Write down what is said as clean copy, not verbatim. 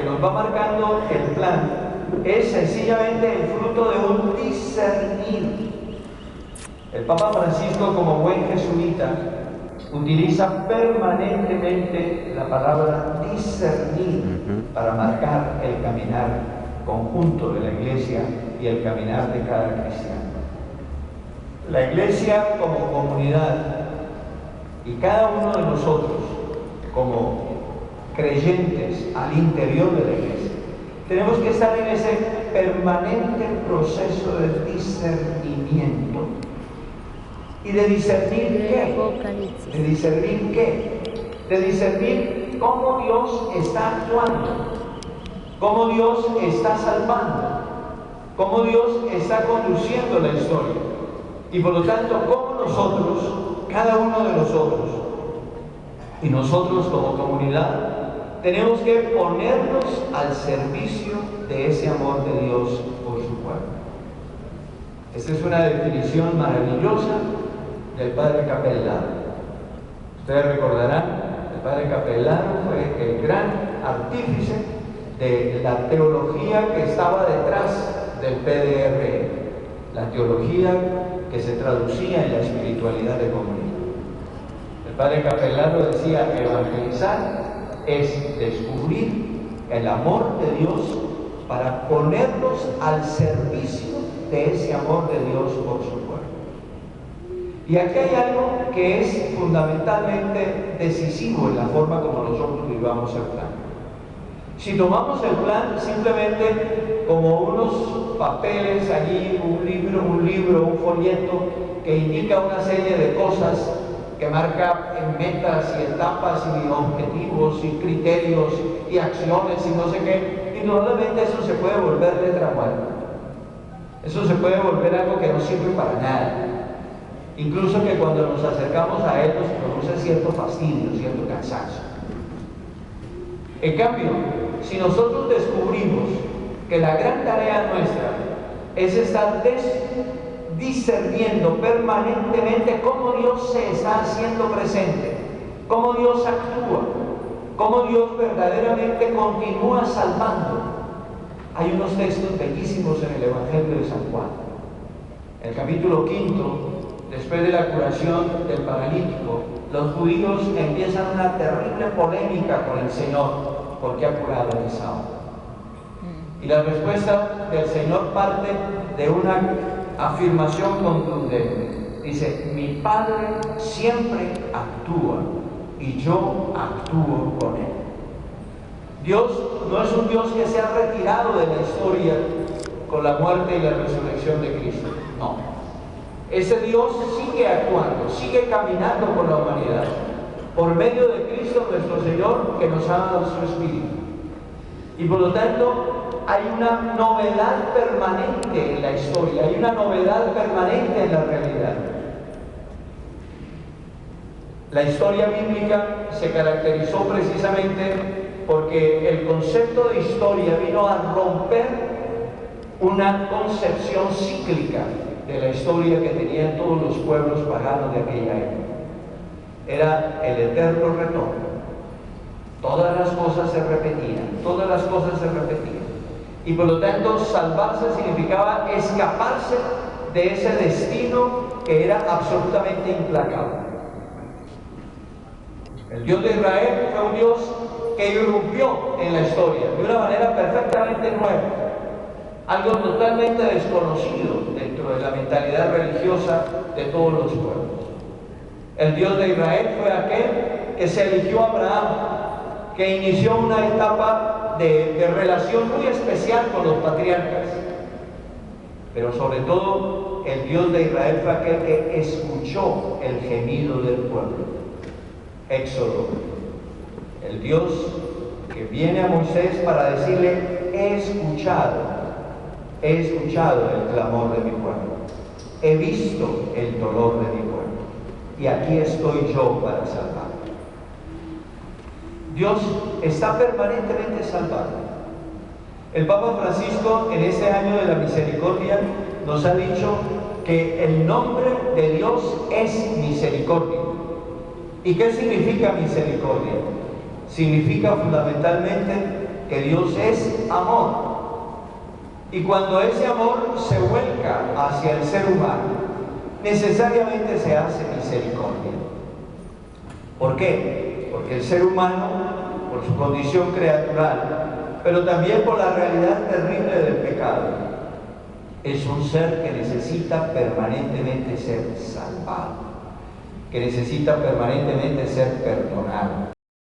nos va marcando el plan es sencillamente el fruto de un discernir. El Papa Francisco, como buen jesuita, utiliza permanentemente la palabra discernir para marcar el caminar conjunto de la Iglesia y el caminar de cada cristiano. La Iglesia como comunidad y cada uno de nosotros como creyentes al interior de la Iglesia tenemos que estar en ese permanente proceso de discernimiento. ¿Y de discernir qué? ¿De discernir qué? De discernir cómo Dios está actuando, cómo Dios está salvando, cómo Dios está conduciendo la historia. Y por lo tanto, cómo nosotros, cada uno de nosotros, y nosotros como comunidad, tenemos que ponernos al servicio de ese amor de Dios por su pueblo. Esta es una definición maravillosa del Padre Capellano. Ustedes recordarán, el Padre Capellano fue el gran artífice de la teología que estaba detrás del PDR, la teología que se traducía en la espiritualidad de comunidad. El Padre Capellano decía: evangelizar es descubrir el amor de Dios para ponernos al servicio de ese amor de Dios por su pueblo. Y aquí hay algo que es fundamentalmente decisivo en la forma como nosotros vivamos el plan. Si tomamos el plan simplemente como unos papeles allí, un libro, un folleto que indica una serie de cosas, que marca en metas y etapas y objetivos y criterios y acciones y no sé qué, indudablemente eso se puede volver letra muerta. Eso se puede volver algo que no sirve para nada. Incluso que cuando nos acercamos a él nos produce cierto fastidio, cierto cansancio. En cambio, si nosotros descubrimos que la gran tarea nuestra es estar discerniendo permanentemente cómo Dios se está haciendo presente, cómo Dios actúa, cómo Dios verdaderamente continúa salvando. Hay unos textos bellísimos en el Evangelio de San Juan. En el capítulo 5, después de la curación del paralítico, los judíos empiezan una terrible polémica con el Señor porque ha curado a Esaú. Y la respuesta del Señor parte de una afirmación contundente. Dice: mi Padre siempre actúa y yo actúo con Él. Dios no es un Dios que se ha retirado de la historia con la muerte y la resurrección de Cristo. No. Ese Dios sigue actuando, sigue caminando con la humanidad por medio de Cristo nuestro Señor, que nos ha dado su Espíritu. Y por lo tanto hay una novedad permanente en la historia, hay una novedad permanente en la realidad. La historia bíblica se caracterizó precisamente porque el concepto de historia vino a romper una concepción cíclica de la historia que tenían todos los pueblos paganos de aquella época. Era el eterno retorno. Todas las cosas se repetían, todas las cosas se repetían. Y por lo tanto, salvarse significaba escaparse de ese destino que era absolutamente implacable. El Dios de Israel fue un Dios que irrumpió en la historia de una manera perfectamente nueva, algo totalmente desconocido dentro de la mentalidad religiosa de todos los pueblos. El Dios de Israel fue aquel que se eligió a Abraham, que inició una etapa de relación muy especial con los patriarcas. Pero sobre todo, el Dios de Israel fue aquel que escuchó el gemido del pueblo. Éxodo. El Dios que viene a Moisés para decirle: he escuchado el clamor de mi pueblo, he visto el dolor de mi pueblo, y aquí estoy yo para salvar. Dios está permanentemente salvando. El Papa Francisco, en este año de la misericordia, nos ha dicho que el nombre de Dios es misericordia. ¿Y qué significa misericordia? Significa fundamentalmente que Dios es amor. Y cuando ese amor se vuelca hacia el ser humano, necesariamente se hace misericordia. ¿Por qué? Porque el ser humano, por su condición creatural, pero también por la realidad terrible del pecado, es un ser que necesita permanentemente ser salvado, que necesita permanentemente ser perdonado.